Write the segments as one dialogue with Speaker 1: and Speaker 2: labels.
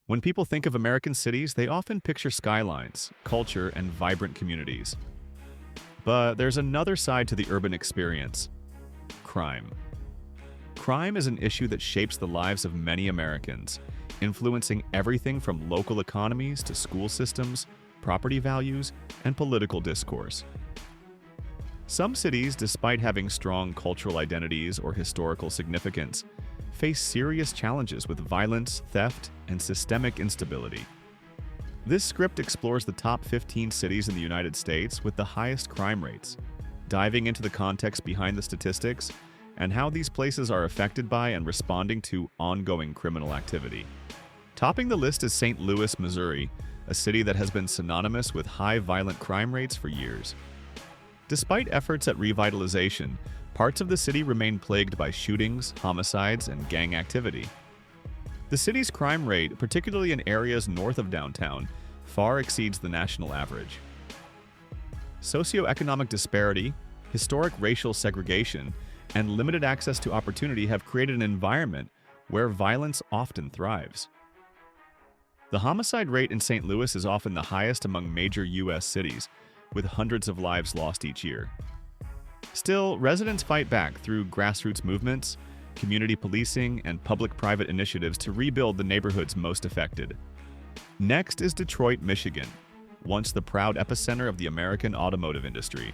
Speaker 1: When people think of American cities, they often picture skylines, culture, and vibrant communities. But there's another side to the urban experience: crime. Crime is an issue that shapes the lives of many Americans, influencing everything from local economies to school systems, property values, and political discourse. Some cities, despite having strong cultural identities or historical significance, face serious challenges with violence, theft, and systemic instability. This script explores the top 15 cities in the United States with the highest crime rates, diving into the context behind the statistics and how these places are affected by and responding to ongoing criminal activity. Topping the list is St. Louis, Missouri, a city that has been synonymous with high violent crime rates for years. Despite efforts at revitalization, parts of the city remain plagued by shootings, homicides, and gang activity. The city's crime rate, particularly in areas north of downtown, far exceeds the national average. Socioeconomic disparity, historic racial segregation, and limited access to opportunity have created an environment where violence often thrives. The homicide rate in St. Louis is often the highest among major U.S. cities, with hundreds of lives lost each year. Still, residents fight back through grassroots movements, community policing, and public-private initiatives to rebuild the neighborhoods most affected. Next is Detroit, Michigan, once the proud epicenter of the American automotive industry.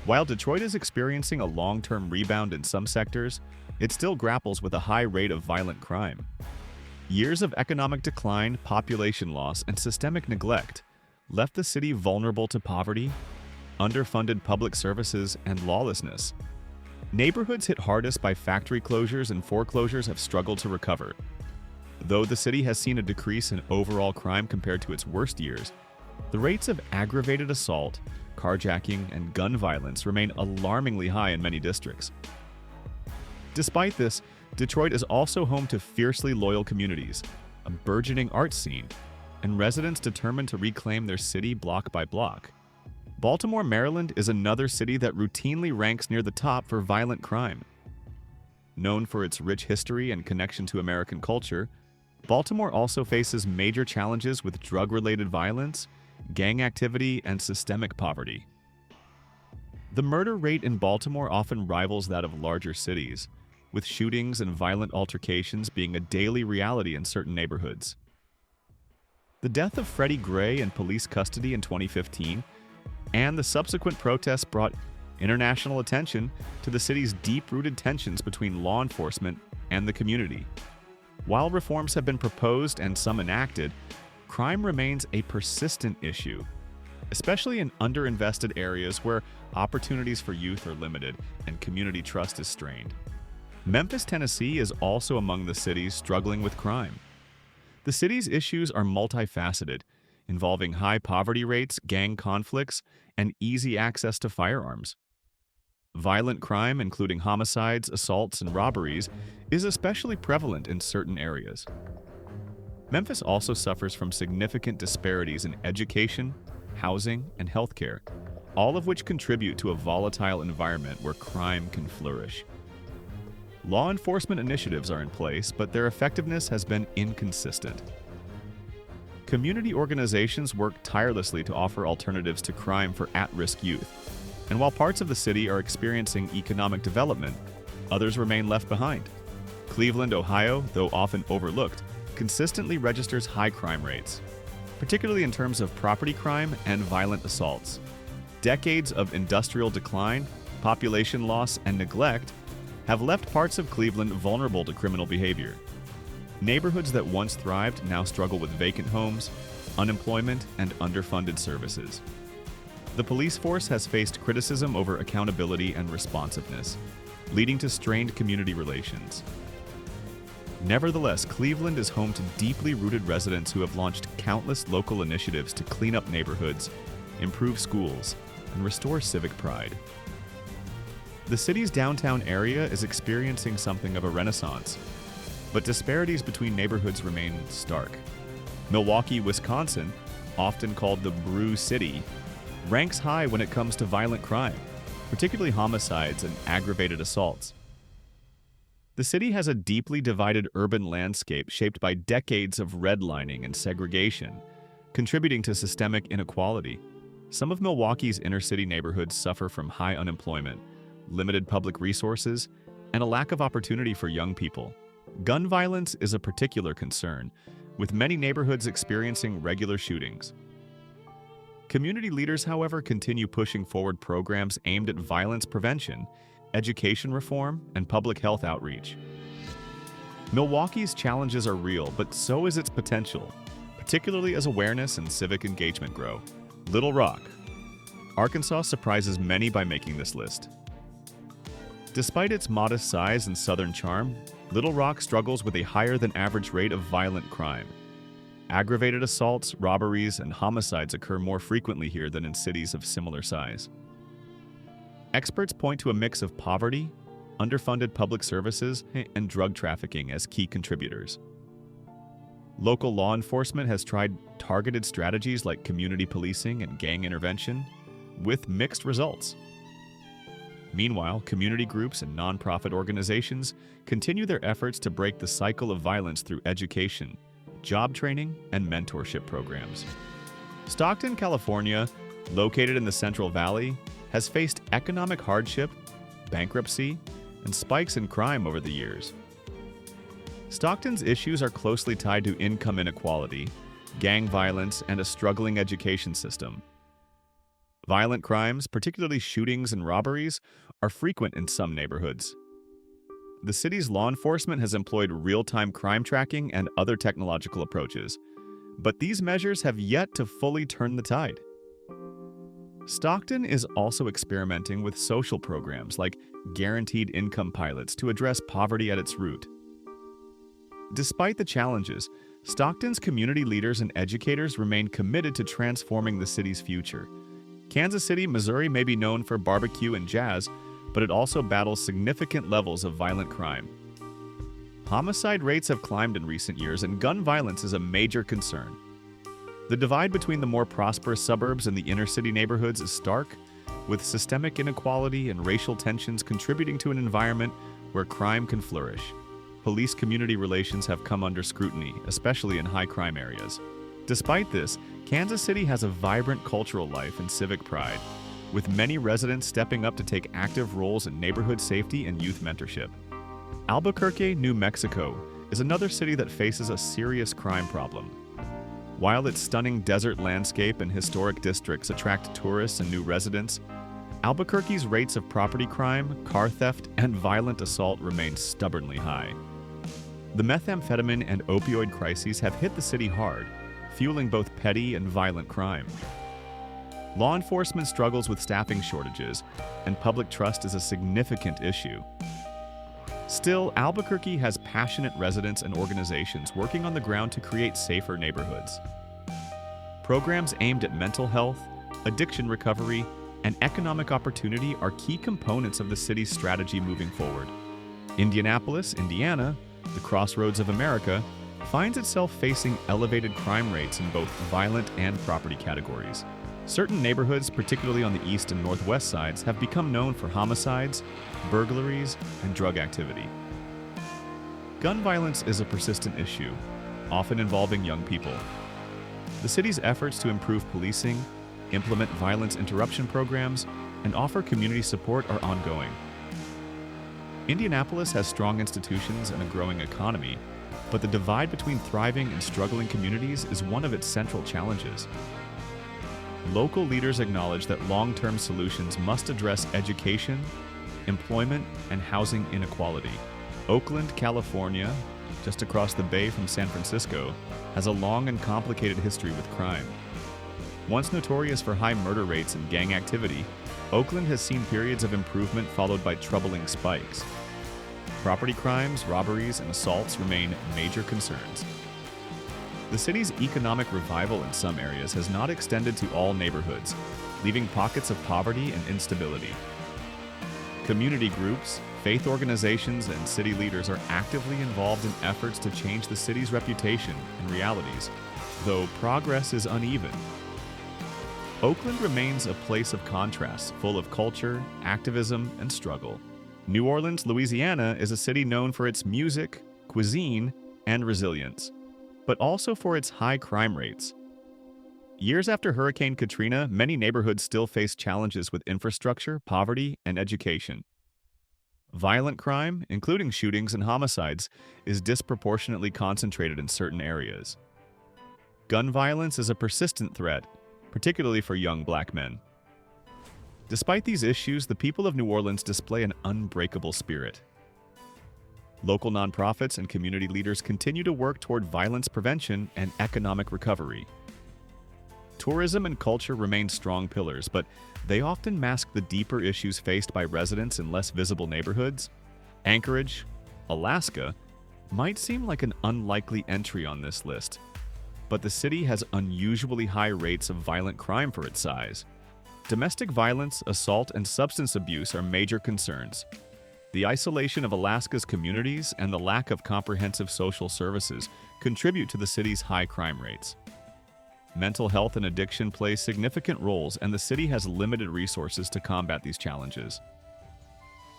Speaker 1: While Detroit is experiencing a long-term rebound in some sectors, it still grapples with a high rate of violent crime. Years of economic decline, population loss, and systemic neglect left the city vulnerable to poverty, underfunded public services, and lawlessness. Neighborhoods hit hardest by factory closures and foreclosures have struggled to recover. Though the city has seen a decrease in overall crime compared to its worst years, the rates of aggravated assault, carjacking, and gun violence remain alarmingly high in many districts. Despite this, Detroit is also home to fiercely loyal communities, a burgeoning art scene, and residents determined to reclaim their city block by block. Baltimore, Maryland is another city that routinely ranks near the top for violent crime. Known for its rich history and connection to American culture, Baltimore also faces major challenges with drug-related violence, gang activity, and systemic poverty. The murder rate in Baltimore often rivals that of larger cities, with shootings and violent altercations being a daily reality in certain neighborhoods. The death of Freddie Gray in police custody in 2015 and the subsequent protests brought international attention to the city's deep-rooted tensions between law enforcement and the community. While reforms have been proposed and some enacted, crime remains a persistent issue, especially in underinvested areas where opportunities for youth are limited and community trust is strained. Memphis, Tennessee is also among the cities struggling with crime. The city's issues are multifaceted, involving high poverty rates, gang conflicts, and easy access to firearms. Violent crime, including homicides, assaults, and robberies, is especially prevalent in certain areas. Memphis also suffers from significant disparities in education, housing, and healthcare, all of which contribute to a volatile environment where crime can flourish. Law enforcement initiatives are in place, but their effectiveness has been inconsistent. Community organizations work tirelessly to offer alternatives to crime for at-risk youth, and while parts of the city are experiencing economic development, others remain left behind. Cleveland, Ohio, though often overlooked, consistently registers high crime rates, particularly in terms of property crime and violent assaults. Decades of industrial decline, population loss, and neglect have left parts of Cleveland vulnerable to criminal behavior. Neighborhoods that once thrived now struggle with vacant homes, unemployment, and underfunded services. The police force has faced criticism over accountability and responsiveness, leading to strained community relations. Nevertheless, Cleveland is home to deeply rooted residents who have launched countless local initiatives to clean up neighborhoods, improve schools, and restore civic pride. The city's downtown area is experiencing something of a renaissance, but disparities between neighborhoods remain stark. Milwaukee, Wisconsin, often called the Brew City, ranks high when it comes to violent crime, particularly homicides and aggravated assaults. The city has a deeply divided urban landscape shaped by decades of redlining and segregation, contributing to systemic inequality. Some of Milwaukee's inner-city neighborhoods suffer from high unemployment, limited public resources, and a lack of opportunity for young people. Gun violence is a particular concern, with many neighborhoods experiencing regular shootings. Community leaders, however, continue pushing forward programs aimed at violence prevention, education reform, and public health outreach. Milwaukee's challenges are real, but so is its potential, particularly as awareness and civic engagement grow. Little Rock. Arkansas surprises many by making this list. Despite its modest size and southern charm, Little Rock struggles with a higher-than-average rate of violent crime. Aggravated assaults, robberies, and homicides occur more frequently here than in cities of similar size. Experts point to a mix of poverty, underfunded public services, and drug trafficking as key contributors. Local law enforcement has tried targeted strategies like community policing and gang intervention, with mixed results. Meanwhile, community groups and nonprofit organizations continue their efforts to break the cycle of violence through education, job training, and mentorship programs. Stockton, California, located in the Central Valley, has faced economic hardship, bankruptcy, and spikes in crime over the years. Stockton's issues are closely tied to income inequality, gang violence, and a struggling education system. Violent crimes, particularly shootings and robberies, are frequent in some neighborhoods. The city's law enforcement has employed real-time crime tracking and other technological approaches, but these measures have yet to fully turn the tide. Stockton is also experimenting with social programs like guaranteed income pilots to address poverty at its root. Despite the challenges, Stockton's community leaders and educators remain committed to transforming the city's future. Kansas City, Missouri may be known for barbecue and jazz, but it also battles significant levels of violent crime. Homicide rates have climbed in recent years, and gun violence is a major concern. The divide between the more prosperous suburbs and the inner-city neighborhoods is stark, with systemic inequality and racial tensions contributing to an environment where crime can flourish. Police-community relations have come under scrutiny, especially in high-crime areas. Despite this, Kansas City has a vibrant cultural life and civic pride, with many residents stepping up to take active roles in neighborhood safety and youth mentorship. Albuquerque, New Mexico, is another city that faces a serious crime problem. While its stunning desert landscape and historic districts attract tourists and new residents, Albuquerque's rates of property crime, car theft, and violent assault remain stubbornly high. The methamphetamine and opioid crises have hit the city hard, fueling both petty and violent crime. Law enforcement struggles with staffing shortages, and public trust is a significant issue. Still, Albuquerque has passionate residents and organizations working on the ground to create safer neighborhoods. Programs aimed at mental health, addiction recovery, and economic opportunity are key components of the city's strategy moving forward. Indianapolis, Indiana, the crossroads of America, finds itself facing elevated crime rates in both violent and property categories. Certain neighborhoods, particularly on the east and northwest sides, have become known for homicides, burglaries, and drug activity. Gun violence is a persistent issue, often involving young people. The city's efforts to improve policing, implement violence interruption programs, and offer community support are ongoing. Indianapolis has strong institutions and a growing economy, but the divide between thriving and struggling communities is one of its central challenges. Local leaders acknowledge that long-term solutions must address education, employment, and housing inequality. Oakland, California, just across the bay from San Francisco, has a long and complicated history with crime. Once notorious for high murder rates and gang activity, Oakland has seen periods of improvement followed by troubling spikes. Property crimes, robberies, and assaults remain major concerns. The city's economic revival in some areas has not extended to all neighborhoods, leaving pockets of poverty and instability. Community groups, faith organizations, and city leaders are actively involved in efforts to change the city's reputation and realities, though progress is uneven. Oakland remains a place of contrast, full of culture, activism, and struggle. New Orleans, Louisiana is a city known for its music, cuisine, and resilience, but also for its high crime rates. Years after Hurricane Katrina, many neighborhoods still face challenges with infrastructure, poverty, and education. Violent crime, including shootings and homicides, is disproportionately concentrated in certain areas. Gun violence is a persistent threat, particularly for young black men. Despite these issues, the people of New Orleans display an unbreakable spirit. Local nonprofits and community leaders continue to work toward violence prevention and economic recovery. Tourism and culture remain strong pillars, but they often mask the deeper issues faced by residents in less visible neighborhoods. Anchorage, Alaska, might seem like an unlikely entry on this list, but the city has unusually high rates of violent crime for its size. Domestic violence, assault, and substance abuse are major concerns. The isolation of Alaska's communities and the lack of comprehensive social services contribute to the city's high crime rates. Mental health and addiction play significant roles, and the city has limited resources to combat these challenges.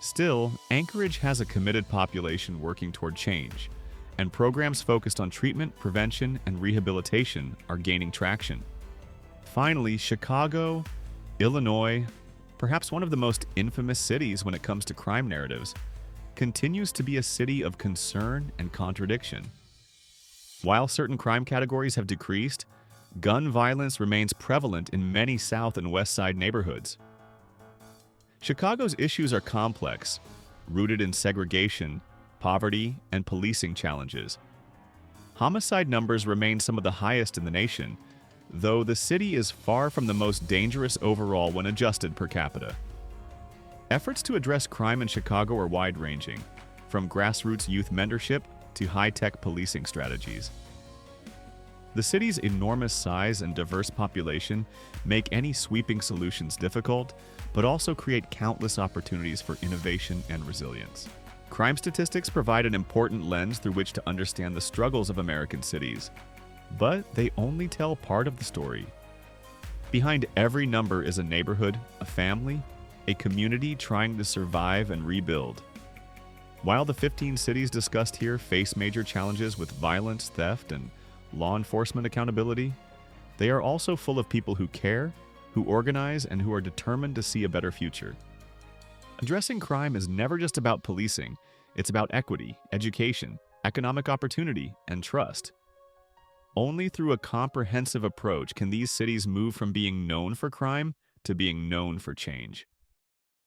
Speaker 1: Still, Anchorage has a committed population working toward change, and programs focused on treatment, prevention, and rehabilitation are gaining traction. Finally, Chicago, Illinois, perhaps one of the most infamous cities when it comes to crime narratives, continues to be a city of concern and contradiction. While certain crime categories have decreased, gun violence remains prevalent in many South and West Side neighborhoods. Chicago's issues are complex, rooted in segregation, poverty, and policing challenges. Homicide numbers remain some of the highest in the nation, though the city is far from the most dangerous overall when adjusted per capita. Efforts to address crime in Chicago are wide-ranging, from grassroots youth mentorship to high-tech policing strategies. The city's enormous size and diverse population make any sweeping solutions difficult, but also create countless opportunities for innovation and resilience. Crime statistics provide an important lens through which to understand the struggles of American cities, but they only tell part of the story. Behind every number is a neighborhood, a family, a community trying to survive and rebuild. While the 15 cities discussed here face major challenges with violence, theft, and law enforcement accountability, they are also full of people who care, who organize, and who are determined to see a better future. Addressing crime is never just about policing, it's about equity, education, economic opportunity, and trust. Only through a comprehensive approach can these cities move from being known for crime to being known for change.